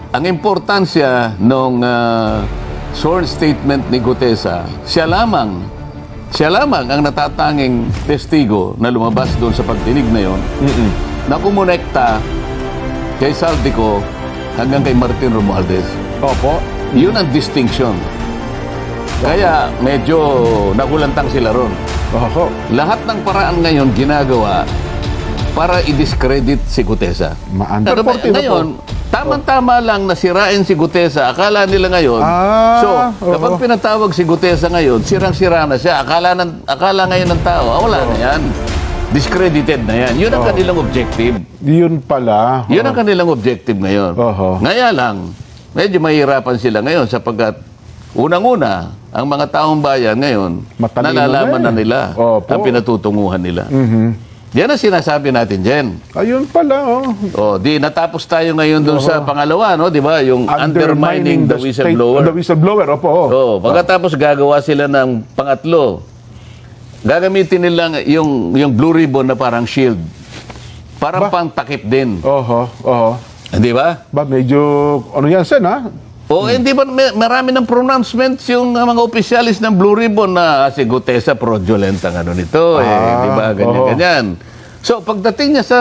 ang importansya ng sworn statement ni Gutesa, siya lamang ang natatanging testigo na lumabas doon sa pagdinig na yon na kumonekta kay Saldico hanggang kay Martin Romualdez. Opo. Yun ang distinction. Kaya medyo nagulantang sila ron. Oho. Lahat ng paraan ngayon ginagawa para i-discredit si Gutesa. Pero ngayon, tama-tama lang nasirain si Gutesa. Akala nila ngayon. So, kapag pinatawag si Gutesa ngayon, sirang-sira na siya. Akala ngayon ng tao, wala na yan. Discredited na yan. Yun ang kanilang objective. Yun pala. Yun ang kanilang objective ngayon. Ngaya lang, medyo mahirapan sila ngayon sapagkat unang-una, ang mga taong bayan ngayon, Matalino nalalaman na na nila ang pinatutunguhan nila. Yan ang sinasabi natin, Jen. Ayun pala, Natapos tayo ngayon doon sa pangalawa, no? Di ba? Yung undermining the whistleblower. The whistleblower, opo. Pagkatapos gagawa sila ng pangatlo, gagamitin nila yung blue ribbon na parang shield. Parang pang takip din. Di ba? Medyo, ano yan, Sen, ha? Hindi ba marami ng pronouncements yung mga opisyalis ng Blue Ribbon na si Gutesa fraudulent ang ano nito, di ba? Ganyan. So, pagdating niya sa,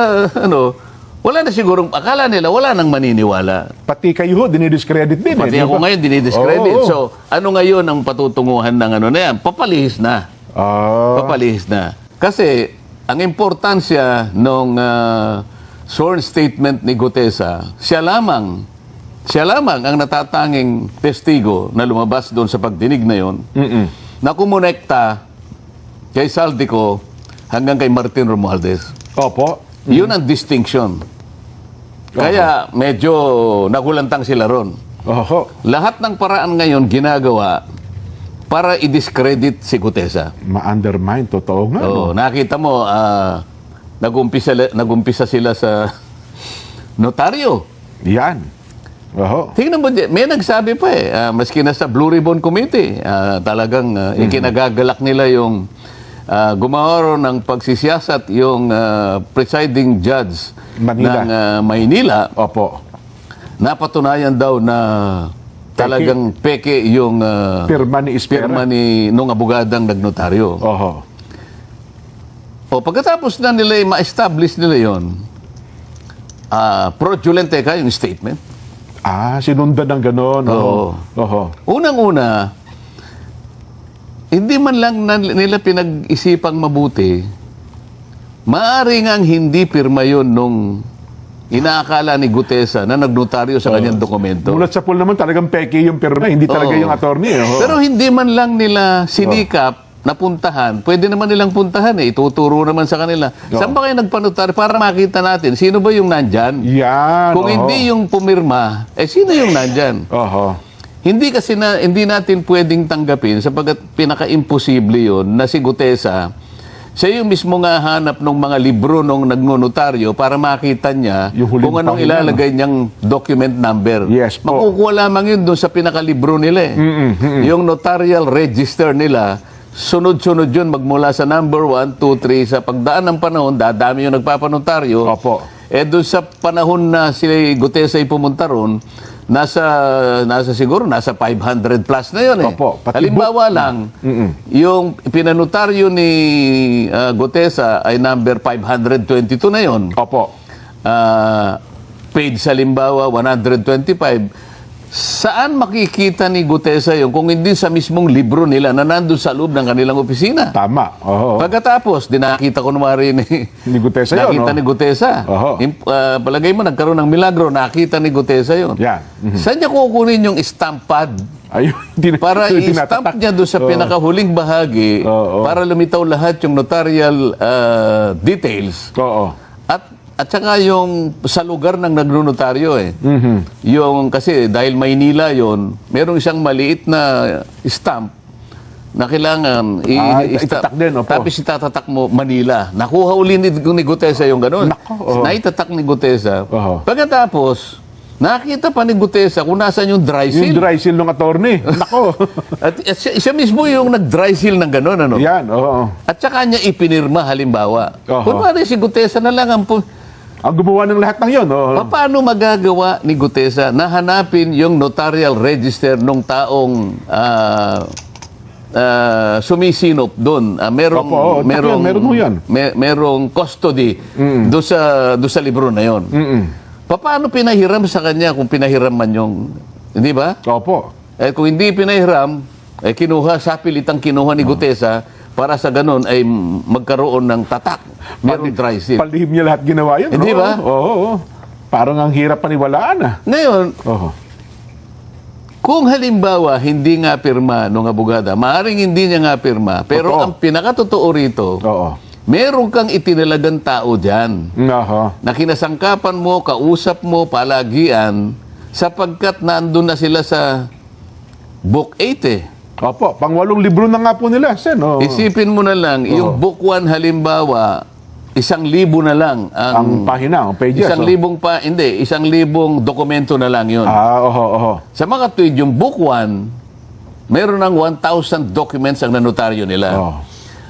wala na sigurong, akala nila, wala nang maniniwala. Pati kayo, dinidiscredit din. Pati ako ngayon, dinidiscredit. So, ano ngayon ang patutunguhan ng ano na yan? Papalihis na. Papalihis na. Kasi, ang importansya ng sworn statement ni Gutesa, siya lamang ang natatanging testigo na lumabas doon sa pagdinig na yon na kumonekta kay Saldico hanggang kay Martin Romualdez. Opo. Yun ang distinction. Kaya medyo nagulantang sila ron. Lahat ng paraan ngayon ginagawa para i-discredit si Gutesa. Ma-undermine, totoo nga. Nakita mo, nagumpisa sila sa notaryo. Yan. Tingnan mo, may nagsabi pa maski na sa Blue Ribbon Committee, talagang ikinagagalak nila yung gumawa ng pagsisiyasat yung presiding judge ng Maynila. Napatunayan daw na talagang peke yung pirma ni nung abogadang nagnotaryo. Pagkatapos na nila ma-establish nila yon, fraudulent yung statement. Sinundan ng gano'n. Unang-una, hindi man lang nila pinag-isipang mabuti, maaari ngang hindi pirma yun nung inaakala ni Gutesa na nagnotaryo sa kanyang dokumento. Mulat sa pool naman talagang peke yung pirma, hindi talaga yung attorney. Pero hindi man lang nila sinikap napuntahan, pwede naman nilang puntahan ituturo naman sa kanila. Saan ba kayo nagpanotaryo para makita natin sino ba yung nandyan? Yan. Kung hindi yung pumirma, sino yung nandyan? Hindi natin pwedeng tanggapin sapagkat pinaka-imposible yun na si Gutesa, siya yung mismo nga hanap ng mga libro nung nagnonotaryo para makita niya kung anong ilalagay niyang document number. Yes po. Makukuha lamang yun doon sa pinaka-libro nila. Yung notarial register nila, sunod-sunod yun magmula sa number 1, 2, 3. Sa pagdaan ng panahon, dadami yung nagpapanotaryo. Doon sa panahon na si Gutesa ay pumunta ron, nasa 500 plus na yun Halimbawa lang, yung pinanotaryo ni Gutesa ay number 522 na yun. Page sa limbawa, 125. Saan makikita ni Gutesa yun kung hindi sa mismong libro nila na nandun sa loob ng kanilang opisina? Tama. Pagkatapos, nakita ko naman rin ni Gutesa yun. Nakita ni Gutesa. Palagay mo, nagkaroon ng milagro, nakita ni Gutesa yun. Saan niya kukunin yung stamp pad? Para i-stamp niya doon sa pinakahuling bahagi para lumitaw lahat yung notarial details. At saka yung sa lugar ng nagnonotaryo Yung kasi dahil Maynila yon, merong isang maliit na stamp na kailangan itatak din. Tapos itatatak mo Manila. Nakuha uli ni Gutesa yung gano'n. Naitatak ni Gutesa. Pagkatapos, nakita pa ni Gutesa kung nasaan yung dry seal. Yung dry seal ng attorney. At siya mismo yung nag-dry seal ng gano'n. Yan, At saka niya ipinirma halimbawa. Kunwari si Gutesa na lang ang Ang gumawa ng lahat ng yun. Oh. Paano magagawa ni Gutesa na hanapin yung notarial register ng taong sumisinop doon? Merong, Opo, merong, meron ho yan. merong custody doon sa libro na yon. Paano pinahiram sa kanya kung pinahiram man yung, hindi ba? Opo. Kung hindi pinahiram, kinuha, sa pilitang kinuha ni Gutesa para sa ganun ay magkaroon ng tatak. Merong dry seal. Palihim niya lahat ginawa yun. Hindi ba? Oo. Parang ang hirap paniwalaan ah. Ngayon, Oo. kung halimbawa hindi nga pirma nung abogada, maaaring hindi niya nga pirma, pero Totoo. ang pinakatotoo rito, Oo. meron kang itinalagang tao dyan Aha. na kinasangkapan mo, kausap mo, palagian, sapagkat nandun na sila sa Book 8 eh. Opo, pang-8 libro na nga po nila, Sen. Oo. Isipin mo na lang, yung Book 1 halimbawa, 1,000 na lang Ang pahina, ang pages. 1,000 pa, hindi, 1,000 dokumento na lang yun. Oho. Sa mga tuwid, yung Book 1, meron ng 1,000 documents ang nanotaryo nila. Oo.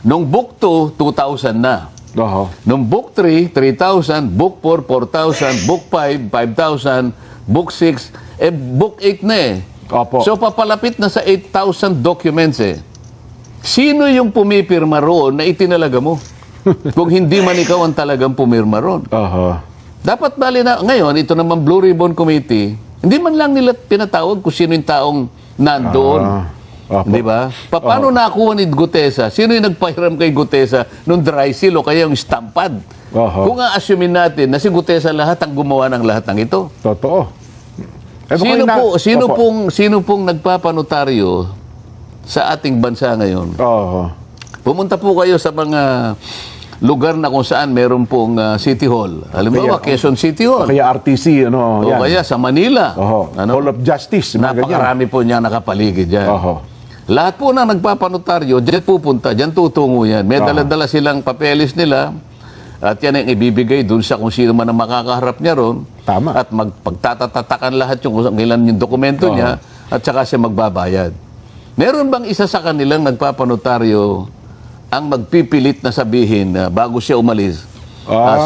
Nung Book 2, 2,000 na. Oho. Nung Book 3, 3,000. Book 4, 4,000. Book 5, 5,000. Book 6, Book 8 na eh. Opo. So papalapit na sa 8,000 documents eh. Sino yung pumipirma roon na itinalaga mo? Kung hindi man ikaw ang talagang pumirma roon. Oho. Dapat bali na, ngayon, ito naman Blue Ribbon Committee, hindi man lang nila pinatawag kung sino yung taong nandoon. Opo. Di ba? Paano nakuha ni Gutesa? Sino yung nagpahiram kay Gutesa nung dry seal o kaya yung stampad? Oho. Kung a-assume natin na si Gutesa lahat ang gumawa ng lahat ng ito. Totoo. Sino pong nagpapanotaryo sa ating bansa ngayon? Oho. Pumunta po kayo sa mga lugar na kung saan meron pong City Hall. Halimbawa, Quezon City Hall. Kaya RTC, ano, O yan. kaya sa Manila. Oho. Hall of Justice. mga ganyan. Napakarami po niya nakapaligid dyan. Oho. Lahat po na nagpapanotaryo, dyan pupunta, dyan tutungo yan. May dala-dala silang papeles nila at yan ang ibibigay dun sa kung sino man ang makakaharap niya ron. Tama. At pagtatatakan lahat yung kung ilan yung dokumento niya at saka siya magbabayad. Meron bang isa sa kanilang nagpapanotaryo ang magpipilit na sabihin na bago siya umalis,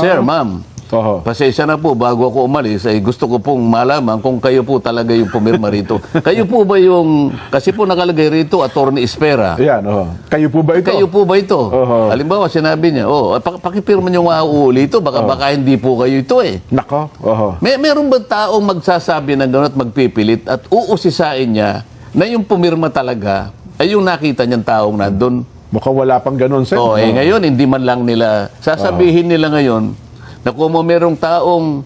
Sir, ma'am, Oho. pasensya na po, bago ako umalis, ay gusto ko pong malaman kung kayo po talaga yung pumirma rito. Kayo po ba yung, kasi po nakalagay rito, Attorney Espera. Ayan, oho. Kayo po ba ito? Kayo po ba ito? Oho. Halimbawa, sinabi niya, pakipirma niyo nga uuli ito, baka hindi po kayo ito eh. Nako. Oho. Meron ba taong magsasabi ng gano'n at magpipilit at uusisain niya na yung pumirma talaga ay yung nakita niyang taong nandun? Mukhang wala pang ganun, Sen. Ngayon, hindi man lang nila, sasabihin nila ngayon, na kung merong taong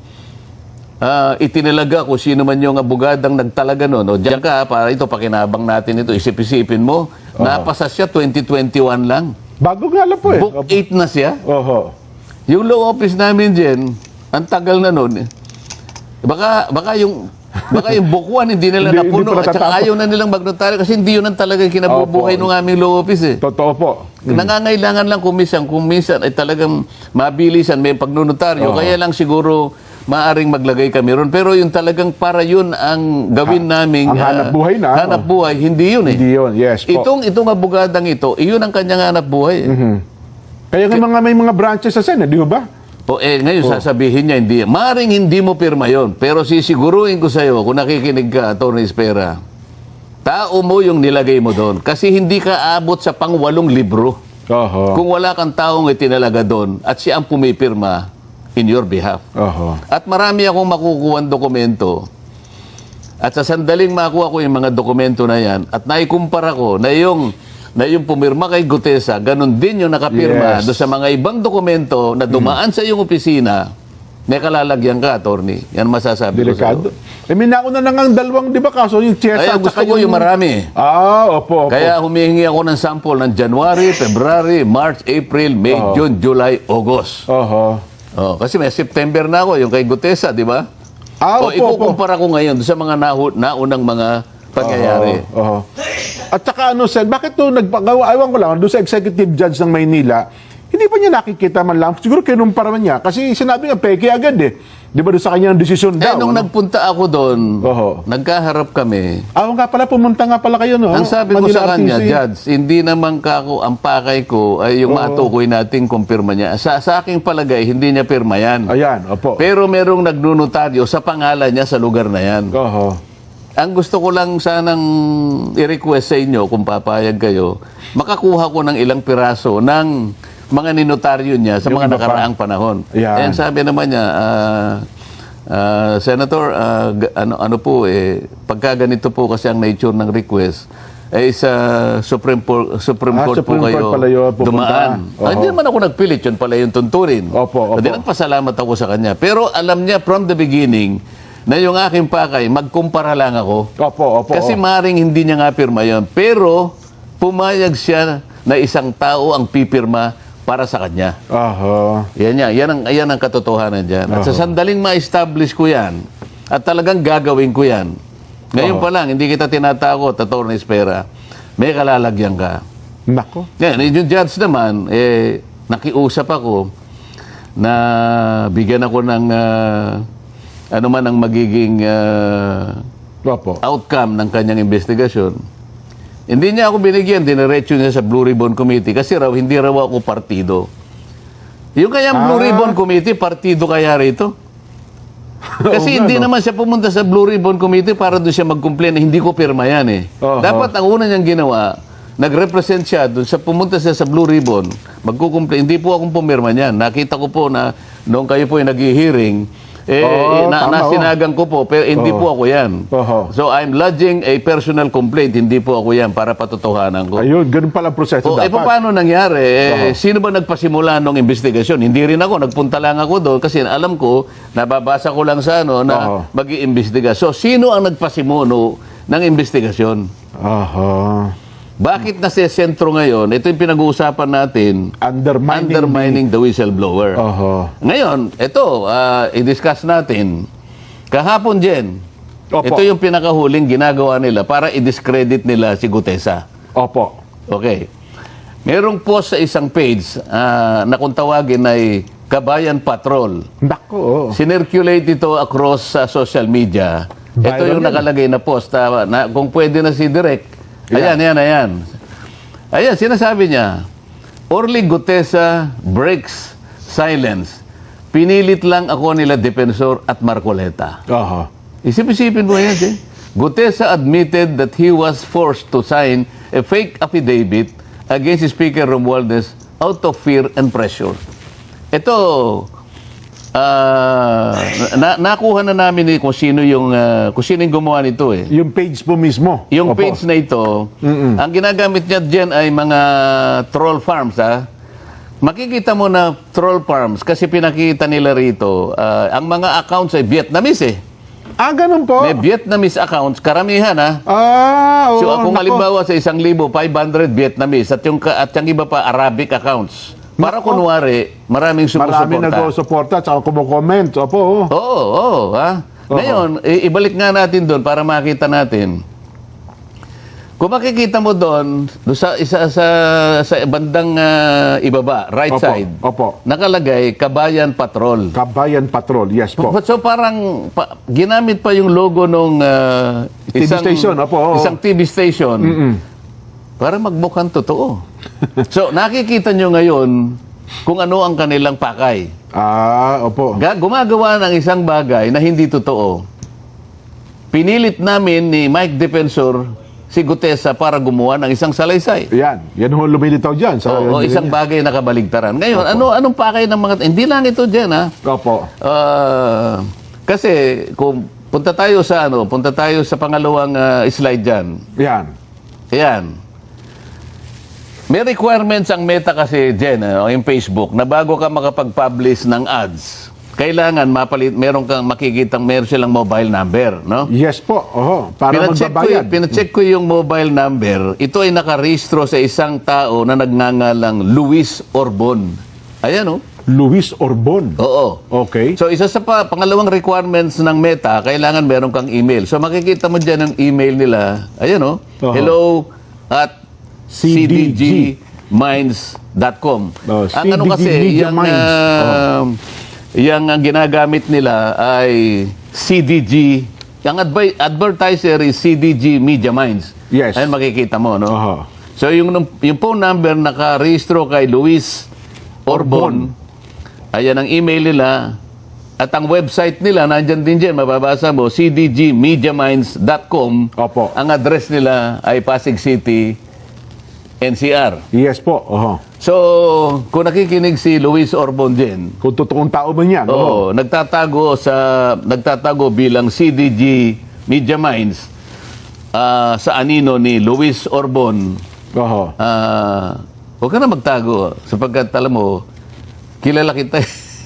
itinalaga kung sino man yung abogadang nagtalaga nun, o diyan ka, para ito, pakinabang natin ito, isip-isipin mo, napasa siya 2021 lang. Bago nga lang po eh. Book 8 na siya. Oho. Yung law office namin dyan, ang tagal na nun, baka yung Book 1 hindi nila Hindi napuno pa at saka natatapos. ayaw na nilang magnotaryo kasi hindi yun ang talagang kinabubuhay ng aming law office eh. Totoo po. Nangangailangan lang kung minsan ay talagang mabilisan may pagnonotaryo. Kaya lang siguro maaring maglagay kami ron. Pero yung talagang para yun ang gawin naming ang hanap buhay na, hanap buhay, hindi yun eh. Hindi yun, yes po. Itong abogadang ito, iyon ang kanyang hanap buhay. Kaya nga may mga branches sa Sen, di ba? Ngayon sasabihin niya, hindi. Maaring hindi mo pirma yon. Pero sisiguruhin ko sa'yo, kung nakikinig ka, Atty. Espera, tao mo yung nilagay mo doon. Kasi hindi ka abot sa pang-8 libro. Oho. Kung wala kang taong itinalaga doon at siya ang pumipirma in your behalf. Oho. At marami akong makukuha dokumento. At sa sandaling makuha ko yung mga dokumento na yan at naikumpara ko na yung pumirma kay Gutesa, ganun din yung nakapirma doon sa mga ibang dokumento na dumaan sa iyong opisina, may kalalagyan ka, attorney. Yan masasabi Delikado. ko May nauna na nga ang dalawang, di ba, kaso yung sa'yo. Chesa Kaya gusto ko yung marami. Opo. Kaya humihingi ako ng sample ng January, February, March, April, May, June, July, August. Oho. Kasi may September na ako, yung kay Gutesa, di ba? Opo. Ikukumpara ko ngayon doon sa mga naunang mga pangyayari. Oho. At saka Sen, bakit to nagpagawa, ewan ko lang, doon sa executive judge ng Maynila, hindi pa niya nakikita man lang, siguro kinumpara man niya, kasi sinabi nga, peke agad eh. Di ba doon sa kanyang desisyon daw? nung ano? nagpunta ako doon, Oho. nagkaharap kami. Nga pala, pumunta nga pala kayo, no? Ang sabi ko Manila sa kanya, RTC. Judge, hindi naman kako ang pakay ko ay yung matukoy nating kumpirma niya. Sa aking palagay, hindi niya pirma yan. Ayan, opo. Pero merong nagnunotaryo sa pangalan niya sa lugar na yan. Oho. Ang gusto ko lang sanang i-request sa inyo, kung papayag kayo, makakuha ko ng ilang piraso ng mga ninotaryo niya sa Yung mga iba pa. nakaraang panahon. Ayan. And sabi naman niya, Senator, ano po, pagka ganito po kasi ang nature ng request, sa Supreme Court po Supreme kayo Court pala yun, pupunta. dumaan. Oho. Hindi naman ako nagpilit, yun pala yung tunturin. Opo. Hindi, nagpasalamat ako sa kanya. Pero alam niya from the beginning na yung aking pakay, magkumpara lang ako. Opo. Kasi maring hindi niya nga pirma yun. Pero pumayag siya na isang tao ang pipirma para sa kanya. Oho. Yan ang katotohanan dyan. At sa sandaling ma-establish ko yan, at talagang gagawin ko yan, ngayon pa lang, hindi kita tinatakot, Atty. Espera, may kalalagyan ka. Nako. Yan, yung judge naman, nakiusap ako na bigyan ako ng ano man ang magiging Opo. outcome ng kanyang investigasyon. Hindi niya ako binigyan, diniretso niya sa Blue Ribbon Committee kasi raw, hindi raw ako partido. Yung kayang Blue Ribbon Committee, partido kaya rito? Kasi hindi naman siya pumunta sa Blue Ribbon Committee para doon siya mag-complain na hindi ko pirma yan eh. Dapat ang una niyang ginawa, nag-represent siya doon sa pumunta siya sa Blue Ribbon, magkukumplain. Hindi po akong pumirma niyan. Nakita ko po na noong kayo po ay nag-hearing, nasinagan ko po, pero hindi po ako yan. So I'm lodging a personal complaint, hindi po ako yan para patotohanan ko. Ayun, ganun pala ang proseso dapat. Paano nangyari? Sino ba nagpasimula ng investigasyon? Hindi rin ako, nagpunta lang ako doon kasi alam ko, nababasa ko lang sa na mag-iimbestiga. So, sino ang nagpasimuno ng investigasyon? Bakit nasa sentro ngayon? Ito yung pinag-uusapan natin, undermining the whistleblower. Ngayon, ito, i-discuss natin. Kahapon, Jen, ito yung pinakahuling ginagawa nila para i-discredit nila si Gutesa. Opo. Okay. Merong post sa isang page na kung tawagin ay Kabayan Patrol. Nako. Sinirculate ito across sa social media. Ito yung nakalagay na post. Na, kung pwede na si Direk. Ayan. Ayan, sinasabi niya, Orly Gutesa breaks silence. Pinilit lang ako nila Defensor at Marcoleta. Isip-isipin mo yan, eh. Gutesa admitted that he was forced to sign a fake affidavit against Speaker Romualdez out of fear and pressure. Ito, nakuha na namin kung sino yung gumawa nito eh. Yung page po mismo. Yung page na ito, ang ginagamit niya diyan ay mga troll farms Makikita mo na troll farms kasi pinakita nila rito, ang mga accounts ay Vietnamese eh. Ganun po. May Vietnamese accounts, karamihan So kung halimbawa sa 1,500 Vietnamese at yung iba pa Arabic accounts. Para kunwari, maraming sumusuporta. Maraming nag-suporta at kumukomment. Opo. Oo. Ngayon, ibalik nga natin doon para makita natin. Kung makikita mo doon, sa bandang ibaba, right side, nakalagay Kabayan Patrol. Kabayan Patrol, yes po. So parang ginamit pa yung logo nung isang TV station. Para magmukhang totoo. So, nakikita nyo ngayon kung ano ang kanilang pakay. Opo. Gumagawa ng isang bagay na hindi totoo. Pinilit namin ni Mike Defensor si Gutesa para gumawa ng isang salaysay. Yan ho lumilitaw dyan. Isang bagay na kabaligtaran. Ngayon, anong pakay ng mga... Hindi lang ito dyan, Opo. Kasi, kung punta tayo sa pangalawang slide dyan. Yan. May requirements ang Meta kasi, Jen, yung Facebook, na bago ka makapag-publish ng ads, kailangan meron silang mobile number, no? Yes po. Para magbabayad. Pinacheck ko yung mobile number. Ito ay nakarehistro sa isang tao na nagngangalang Luis Orbon. Ayan, Luis Orbon? Oo. Okay. So, isa sa pangalawang requirements ng Meta, kailangan meron kang email. So, makikita mo dyan ang email nila. Ayan, hello at cdgminds.com. Ang ano kasi, Yang ang ginagamit nila ay CDG. Ang advertiser is CDG Media Minds. Yes. Ayan, makikita mo, no? Aha. So, yung phone number nakarehistro kay Luis Orbon, ayan ang email nila, at ang website nila, nandyan din dyan, mababasa mo, cdgmediaminds.com. Opo. Ang address nila ay Pasig City, NCR. Yes po. Aha. So, kung nakikinig si Luis Orbon dyan, Kung totoong tao man yan. oo, nagtatago bilang CDG Media Minds sa anino ni Luis Orbon. Aha. Huwag ka na magtago sapagkat alam mo, kilala kita.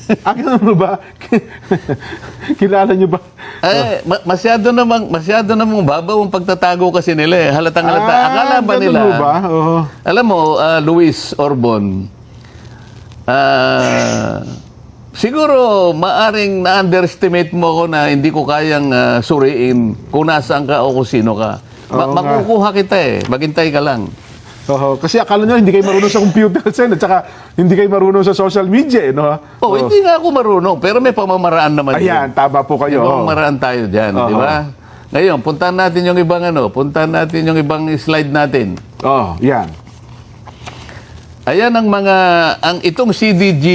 Kilala mo ba? Kilala niyo ba? Masyado namang babaw ang pagtatago kasi nila eh. Halatang halata. Akala ba ganun nila? mo ba? Oo. Alam mo, Luis Orbon, siguro maaring na-underestimate mo ako na hindi ko kayang suriin kung nasaan ka o kung sino ka. Oo nga. Makukuha kita eh. Maghintay ka lang. Oo. Kasi akala nyo hindi kayo marunong sa computer, Sen, at saka hindi kayo marunong sa social media, no? Hindi nga ako marunong, pero may pamamaraan naman Ayan, tama po May kayo. pamamaraan tayo dyan, di ba? Ngayon, puntahan natin yung ibang slide natin. Yan. Ayan itong CDG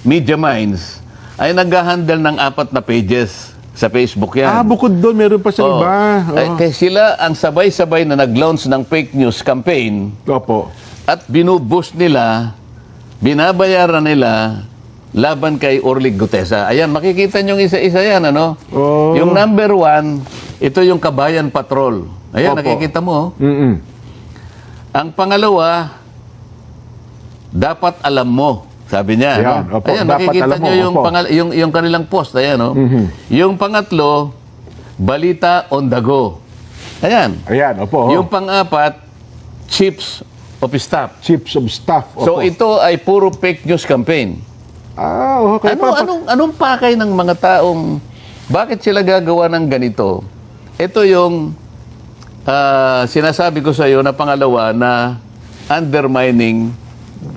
Media Minds ay nag-handle ng 4 na pages sa Facebook yan. Bukod doon, meron pa sa Oo. iba. Kaya sila ang sabay-sabay na nag-launch ng fake news campaign Opo. at binuboost nila, binabayaran nila laban kay Orly Gutesa. Ayan, makikita nyo isa-isa yan, ano? Oh. Yung number 1, ito yung Kabayan Patrol. Ayan, Opo. nakikita mo. Mm-mm. Ang pangalawa, dapat alam mo. Sabi niya. Ayan, no? opo, Ayan, dapat makikita alam mo, nyo yung, opo. yung kanilang post. Ayan, no? Yung pangatlo, Balita on the go. Ayan. Ayan, opo. Yung pang-apat, Chiefs of Staff. Chiefs of Staff. Opo. So ito ay puro fake news campaign. Okay. Anong pakay ng mga taong, bakit sila gagawa ng ganito? Ito yung sinasabi ko sa iyo na pangalawa na undermining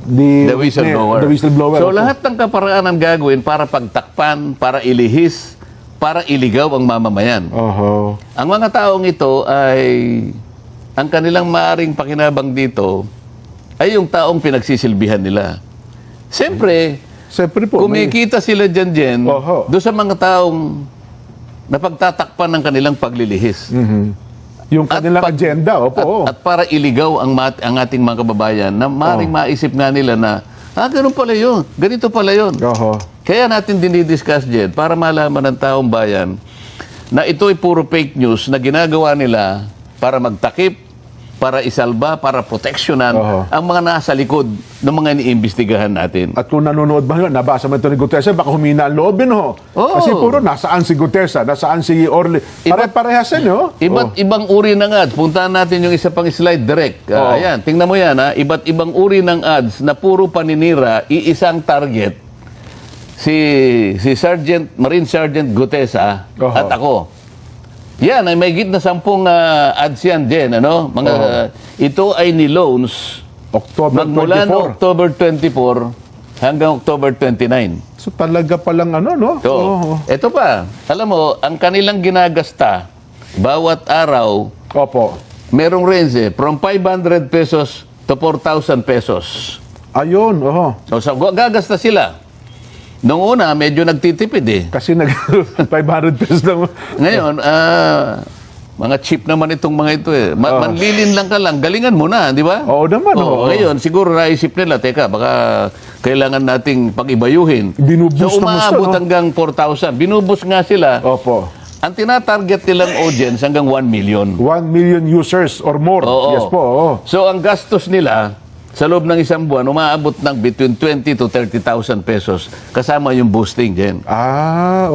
the whistleblower. The whistleblower. So opo. lahat ng kaparaanan gagawin para pagtakpan, para ilihis, para iligaw ang mamamayan. Oho. Ang mga taong ito ay, ang kanilang maaring pakinabang dito ay yung taong pinagsisilbihan nila. Siyempre, po. kumikita sila dyan Oho. doon sa mga taong napagtatakpan ng kanilang paglilihis. Yung kanilang agenda, opo. At para iligaw ang ating mga kababayan na maring maisip nga nila na, ganun pala yun, ganito pala yun. Oho. Kaya natin dinidiscuss dyan para malaman ng taong bayan na ito ay puro fake news na ginagawa nila para magtakip, para isalba, para proteksyonan ang mga nasa likod ng mga iniimbestigahan natin. At kung nanonood ba yun, nabasa mo ito ni Gutesa, baka humina ang loob yun, ho. Oo. Kasi puro, nasaan si Gutesa, nasaan si Orly. Pare-parehas yan, ho. Iba't ibang uri ng ads. Puntahan natin yung isa pang slide direct. Ayan, tingnan mo yan. Iba't ibang uri ng ads na puro paninira, iisang target. Si Marine Sergeant Gutesa at ako. Yan, ay may git na 10 ads yan din, ano? Ito ay ni-loans magmula no October 24 hanggang October 29. So talaga palang ano, no? So, ito pa. Alam mo, ang kanilang ginagasta bawat araw, Opo. merong range from 500 pesos to 4,000 pesos. Ayun, So, gagasta sila. Noong una, medyo nagtitipid eh. Kasi 500 pesos lang. Ngayon, mga cheap naman itong mga ito eh. Manlilin lang ka lang, galingan mo na, di ba? Oo naman. Ngayon, siguro naisip nila, teka, baka kailangan nating pag-ibayuhin. Binuboost so, ng gusto, umaabot hanggang 4,000. Binuboost nga sila. Opo. Ang tinatarget nilang audience hanggang 1 million. 1 million users or more. Yes po, So, ang gastos nila, sa loob ng isang buwan, umaabot ng between 20 to 30,000 pesos. Kasama yung boosting din.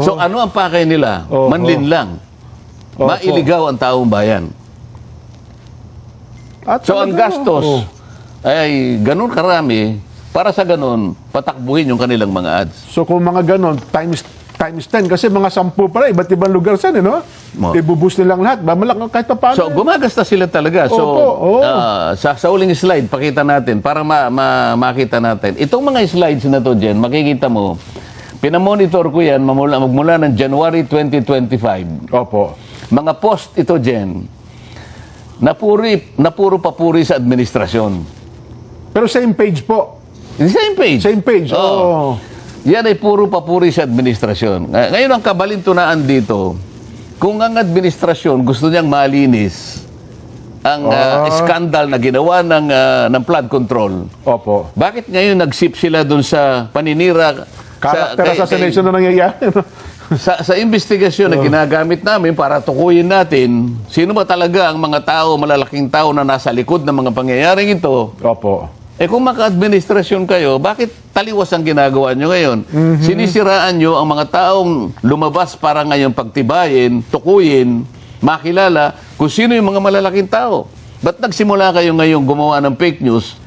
So, ano ang pakay nila? Manlin lang. Mailigaw ang taong bayan. So, ang gastos ay ganun karami para sa ganun, patakbuhin yung kanilang mga ads. So, kung mga ganun, times 10, kasi mga 10 pala, iba't ibang lugar saan, no? Ibuboost nilang lahat. Malaki kahit pa paano. So, gumagasta sila talaga. So, sa uling slide, pakita natin para makita natin. Itong mga slides na to, Jen, makikita mo, pinamonitor ko yan magmula ng January 2025. Opo. Mga post ito, Jen, na puro papuri sa administrasyon. Pero same page po. Same page. Same page. Oo. Yan ay puro papuri sa administrasyon. Ngayon ang kabalintunaan dito, kung ang administrasyon gusto niyang malinis ang skandal na ginawa ng flood control, Opo. bakit ngayon nag-sip sila dun sa paninira Character assassination na nangyayari. sa investigasyon na ginagamit namin para tukuyin natin sino ba talaga ang mga tao, malalaking tao na nasa likod ng mga pangyayaring ito. Opo. Kung maka-administrasyon kayo, bakit taliwas ang ginagawa nyo ngayon? Sinisiraan nyo ang mga taong lumabas para ngayon pagtibayin, tukuyin, makilala kung sino yung mga malalaking tao. Ba't nagsimula kayo ngayon gumawa ng fake news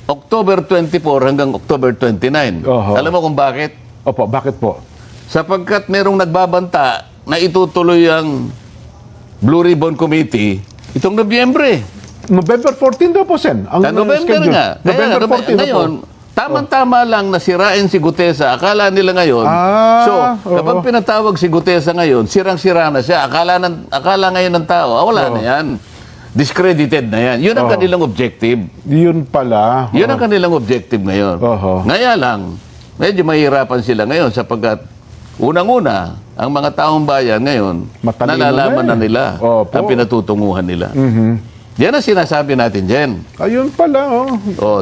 October 24 hanggang October 29? Oho. Alam mo kung bakit? Opo, bakit po? Sapagkat merong nagbabanta na itutuloy ang Blue Ribbon Committee itong Nobyembre. November 14 daw po, Sen. Ang November schedule. nga. November 14 ngayon, tama-tama lang nasirain si Gutesa. Akala nila ngayon. Kapag pinatawag si Gutesa ngayon, sirang-sira na siya. Akala ngayon ng tao, wala na yan. Discredited na yan. Yun ang kanilang objective. Yun pala. Yun ang kanilang objective ngayon. Ngaya lang, medyo mahirapan sila ngayon sapagkat unang-una, ang mga taong bayan ngayon, Matalino nalalaman na na nila ang pinatutunguhan nila. Yan ang sinasabi natin, Jen. Ayun pala,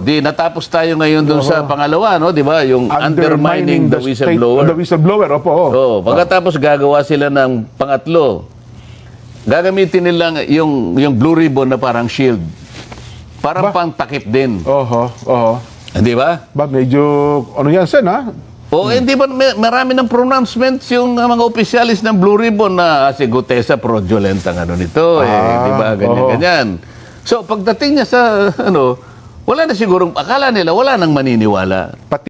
Natapos tayo ngayon dun sa pangalawa, no? Di ba? Yung undermining the whistleblower. The whistleblower, opo. Pagkatapos gagawa sila ng pangatlo, gagamitin nila yung Blue Ribbon na parang shield. Parang pang takip din. Di ba? Medyo, ano yan, Sen, ha? Hindi ba marami ng pronouncements yung mga opisyalis ng Blue Ribbon na si Gutesa fraudulent ang ano nito, di ba? Ganyan. So, pagdating niya sa, wala na sigurong, akala nila, wala nang maniniwala. Pati